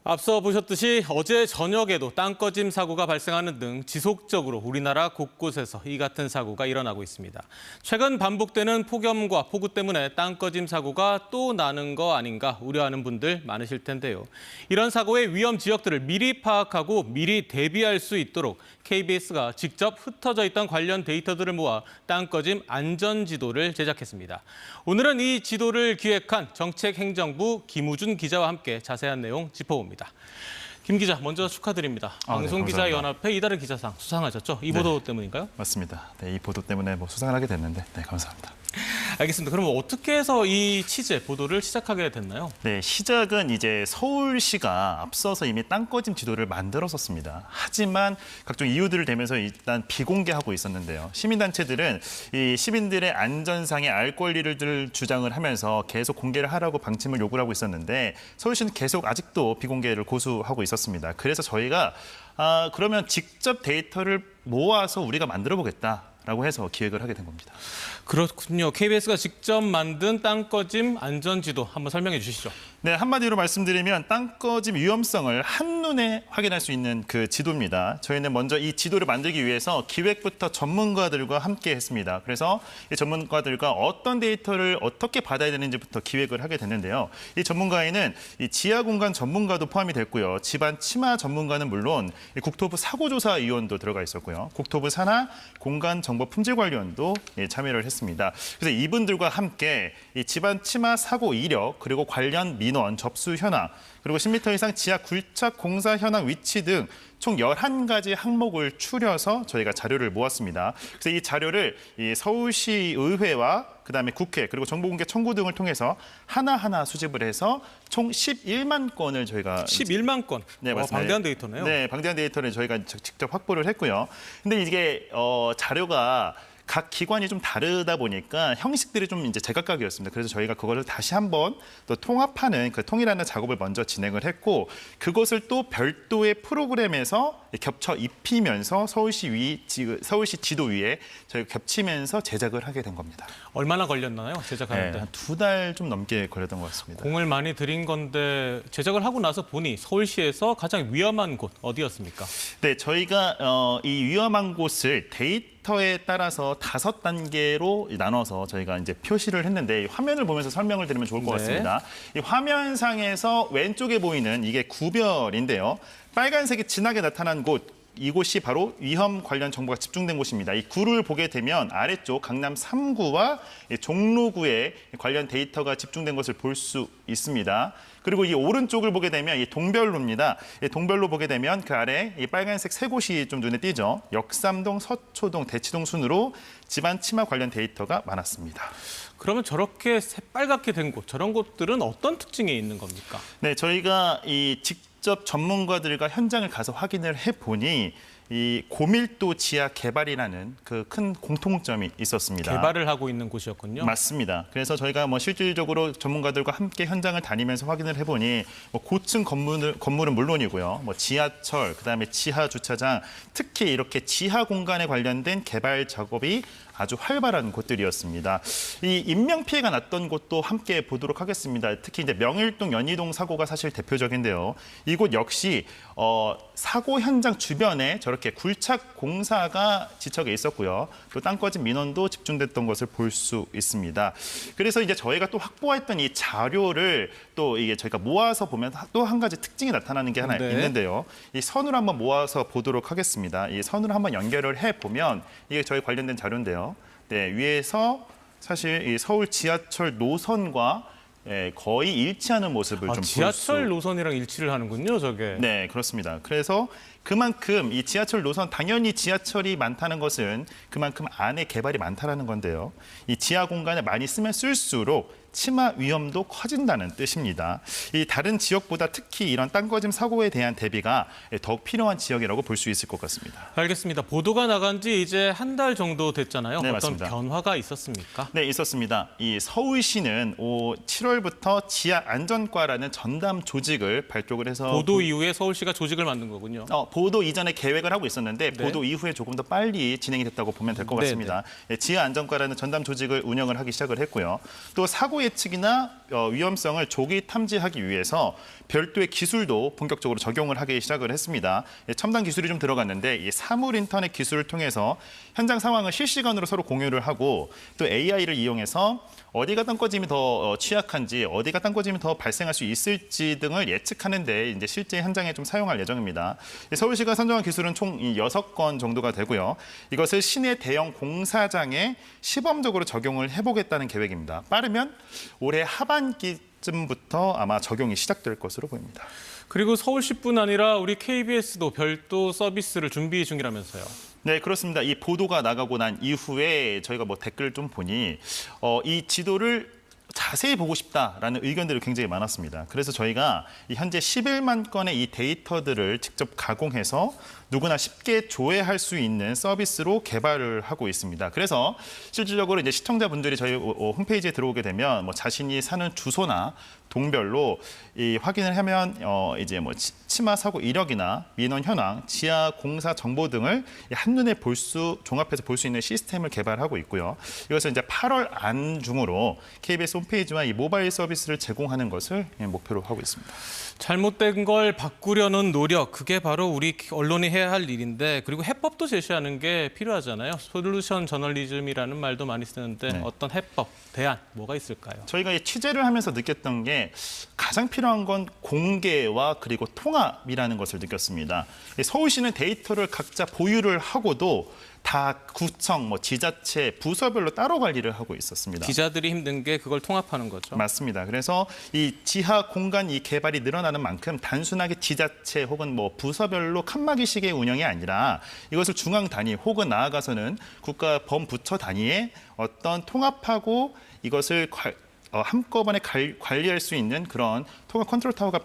앞서 보셨듯이 어제 저녁에도 땅꺼짐 사고가 발생하는 등 지속적으로 우리나라 곳곳에서 이 같은 사고가 일어나고 있습니다. 최근 반복되는 폭염과 폭우 때문에 땅꺼짐 사고가 또 나는 거 아닌가 우려하는 분들 많으실 텐데요. 이런 사고의 위험 지역들을 미리 파악하고 미리 대비할 수 있도록 KBS가 직접 흩어져 있던 관련 데이터들을 모아 땅꺼짐 안전지도를 제작했습니다. 오늘은 이 지도를 기획한 정책행정부 김우준 기자와 함께 자세한 내용 짚어봅니다. 김 기자, 먼저 축하드립니다. 방송기자연합회 이달의 기자상 수상하셨죠? 이 보도 때문인가요? 맞습니다. 이 보도 때문에 수상을 하게 됐는데 감사합니다. 알겠습니다. 그럼 어떻게 해서 이 취재, 보도를 시작하게 됐나요? 네, 시작은 이제 서울시가 앞서서 이미 땅꺼짐 지도를 만들었었습니다. 하지만 각종 이유들을 대면서 일단 비공개하고 있었는데요. 시민단체들은 이 시민들의 안전상의 알 권리를 주장을 하면서 계속 공개를 하라고 방침을 요구를 하고 있었는데 서울시는 계속 아직도 비공개를 고수하고 있었습니다. 그래서 저희가 그러면 직접 데이터를 모아서 우리가 만들어 보겠다라고 해서 기획을 하게 된 겁니다. 그렇군요. KBS가 직접 만든 땅꺼짐 안전지도 한번 설명해 주시죠. 네, 한마디로 말씀드리면 땅꺼짐 위험성을 한눈에 확인할 수 있는 그 지도입니다. 저희는 먼저 이 지도를 만들기 위해서 기획부터 전문가들과 함께 했습니다. 그래서 이 전문가들과 어떤 데이터를 어떻게 받아야 되는지부터 기획을 하게 됐는데요. 이 전문가에는 이 지하 공간 전문가도 포함이 됐고요. 집안 치마 전문가는 물론 국토부 사고조사위원도 들어가 있었고요. 국토부 산하 공간정보품질관리원도 참여를 했습니다. 그래서 이분들과 함께 이 집안 치마 사고 이력 그리고 관련 민원, 접수 현황, 그리고 10m 이상 지하 굴착 공사 현황 위치 등 총 11가지 항목을 추려서 저희가 자료를 모았습니다. 그래서 이 자료를 이 서울시 의회와 그다음에 국회 그리고 정보공개 청구 등을 통해서 하나하나 수집을 해서 총 11만 건을 저희가 11만 건. 네, 맞습니다. 방대한 데이터네요. 네, 방대한 데이터를 저희가 직접 확보를 했고요. 근데 이게 자료가 각 기관이 좀 다르다 보니까 형식들이 좀 이제 제각각이었습니다. 그래서 저희가 그거를 다시 한번 또 통합하는 그 통일하는 작업을 먼저 진행을 했고 그것을 또 별도의 프로그램에서 겹쳐 입히면서 서울시 지도 위에 저희가 겹치면서 제작을 하게 된 겁니다. 얼마나 걸렸나요? 제작하는데? 한 2달 좀 넘게 걸렸던 것 같습니다. 공을 많이 들인 건데 제작을 하고 나서 보니 서울시에서 가장 위험한 곳 어디였습니까? 네, 저희가 이 위험한 곳을 데이터에 따라서 5단계로 나눠서 저희가 이제 표시를 했는데 이 화면을 보면서 설명을 드리면 좋을 것 같습니다. 이 화면상에서 왼쪽에 보이는 이게 구별인데요. 빨간색이 진하게 나타난 곳, 이곳이 바로 위험 관련 정보가 집중된 곳입니다. 이 구를 보게 되면 아래쪽 강남 3구와 종로구에 관련 데이터가 집중된 것을 볼 수 있습니다. 그리고 이 오른쪽을 보게 되면 이 동별로입니다. 이 동별로 보게 되면 그 아래 이 빨간색 세 곳이 좀 눈에 띄죠. 역삼동, 서초동, 대치동 순으로 집안 치마 관련 데이터가 많았습니다. 그러면 저렇게 새빨갛게 된 곳, 저런 곳들은 어떤 특징이 있는 겁니까? 네, 저희가 이 직접 전문가들과 현장을 가서 확인을 해보니 이 고밀도 지하 개발이라는 그 큰 공통점이 있었습니다. 개발을 하고 있는 곳이었군요. 맞습니다. 그래서 저희가 실질적으로 전문가들과 함께 현장을 다니면서 확인을 해보니 고층 건물은 물론이고요. 지하철, 그다음에 지하 주차장, 특히 이렇게 지하 공간에 관련된 개발 작업이 아주 활발한 곳들이었습니다. 이 인명 피해가 났던 곳도 함께 보도록 하겠습니다. 특히 이제 명일동 연희동 사고가 사실 대표적인데요. 이곳 역시 사고 현장 주변에 저렇게 굴착 공사가 지척에 있었고요. 또 땅꺼짐 민원도 집중됐던 것을 볼 수 있습니다. 그래서 이제 저희가 또 확보했던 이 자료를 또 이게 저희가 모아서 보면 또 한 가지 특징이 나타나는 게 하나 있는데요. 이 선으로 한번 모아서 보도록 하겠습니다. 이 선으로 한번 연결을 해 보면 이게 저희 관련된 자료인데요. 네, 위에서 사실 이 서울 지하철 노선과 거의 일치하는 모습을 좀 볼 수. 지하철 노선이랑 일치를 하는군요, 저게. 네, 그렇습니다. 그래서 그만큼 이 지하철 노선, 당연히 지하철이 많다는 것은 그만큼 안에 개발이 많다는 건데요. 이 지하 공간을 많이 쓰면 쓸수록 치마 위험도 커진다는 뜻입니다. 이 다른 지역보다 특히 이런 땅꺼짐 사고에 대한 대비가 더욱 필요한 지역이라고 볼 수 있을 것 같습니다. 알겠습니다. 보도가 나간 지 이제 한 달 정도 됐잖아요. 네, 어떤 맞습니다. 변화가 있었습니까? 네, 있었습니다. 이 서울시는 7월부터 지하 안전과라는 전담 조직을 발족을 해서 보도 이후에 서울시가 조직을 만든 거군요. 보도 이전에 계획을 하고 있었는데 네. 보도 이후에 조금 더 빨리 진행이 됐다고 보면 될 것 같습니다. 지하 안전과라는 전담 조직을 운영을 하기 시작을 했고요. 또 사고 예측이나 위험성을 조기 탐지하기 위해서 별도의 기술도 본격적으로 적용을 하기 시작을 했습니다. 첨단 기술이 좀 들어갔는데 이 사물 인터넷 기술을 통해서 현장 상황을 실시간으로 서로 공유를 하고 또 AI를 이용해서 어디가 땅꺼짐이 더 취약한지, 어디가 땅꺼짐이 더 발생할 수 있을지 등을 예측하는 데 이제 실제 현장에 좀 사용할 예정입니다. 서울시가 선정한 기술은 총 6건 정도가 되고요. 이것을 시내 대형 공사장에 시범적으로 적용을 해보겠다는 계획입니다. 빠르면 올해 하반기쯤부터 아마 적용이 시작될 것으로 보입니다. 그리고 서울시뿐 아니라 우리 KBS도 별도 서비스를 준비 중이라면서요. 네, 그렇습니다. 이 보도가 나가고 난 이후에 저희가 뭐 댓글 좀 보니 이 지도를 자세히 보고 싶다라는 의견들이 굉장히 많았습니다. 그래서 저희가 현재 11만 건의 이 데이터들을 직접 가공해서 누구나 쉽게 조회할 수 있는 서비스로 개발을 하고 있습니다. 그래서 실질적으로 이제 시청자분들이 저희 홈페이지에 들어오게 되면 뭐 자신이 사는 주소나 동별로 이 확인을 하면 이제 뭐 치마 사고 이력이나 민원 현황, 지하 공사 정보 등을 한눈에 종합해서 볼 수 있는 시스템을 개발하고 있고요. 이것을 이제 8월 안중으로 KBS 홈페이지와 이 모바일 서비스를 제공하는 것을 목표로 하고 있습니다. 잘못된 걸 바꾸려는 노력, 그게 바로 우리 언론이 해야 할 일인데, 그리고 해법도 제시하는 게 필요하잖아요. 솔루션 저널리즘이라는 말도 많이 쓰는데 네. 어떤 해법, 대안, 뭐가 있을까요? 저희가 이 취재를 하면서 느꼈던 게 가장 필요한 건 공개와 그리고 통합이라는 것을 느꼈습니다. 서울시는 데이터를 각자 보유를 하고도 다 구청, 지자체, 부서별로 따로 관리를 하고 있었습니다. 기자들이 힘든 게 그걸 통합하는 거죠. 맞습니다. 그래서 이 지하 공간 이 개발이 늘어나는 만큼 단순하게 지자체 혹은 부서별로 칸막이식의 운영이 아니라 이것을 중앙 단위 혹은 나아가서는 국가 범부처 단위의 어떤 통합하고 이것을 한꺼번에 관리할 수 있는 그런 통합 컨트롤 타워가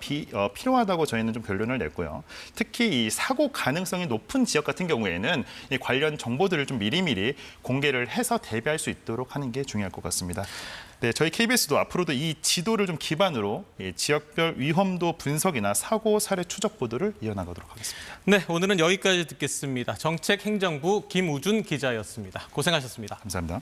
필요하다고 저희는 좀 결론을 냈고요. 특히 이 사고 가능성이 높은 지역 같은 경우에는 이 관련 정보들을 좀 미리미리 공개를 해서 대비할 수 있도록 하는 게 중요할 것 같습니다. 네, 저희 KBS도 앞으로도 이 지도를 좀 기반으로 이 지역별 위험도 분석이나 사고 사례 추적 보도를 이어나가도록 하겠습니다. 네, 오늘은 여기까지 듣겠습니다. 정책행정부 김우준 기자였습니다. 고생하셨습니다. 감사합니다.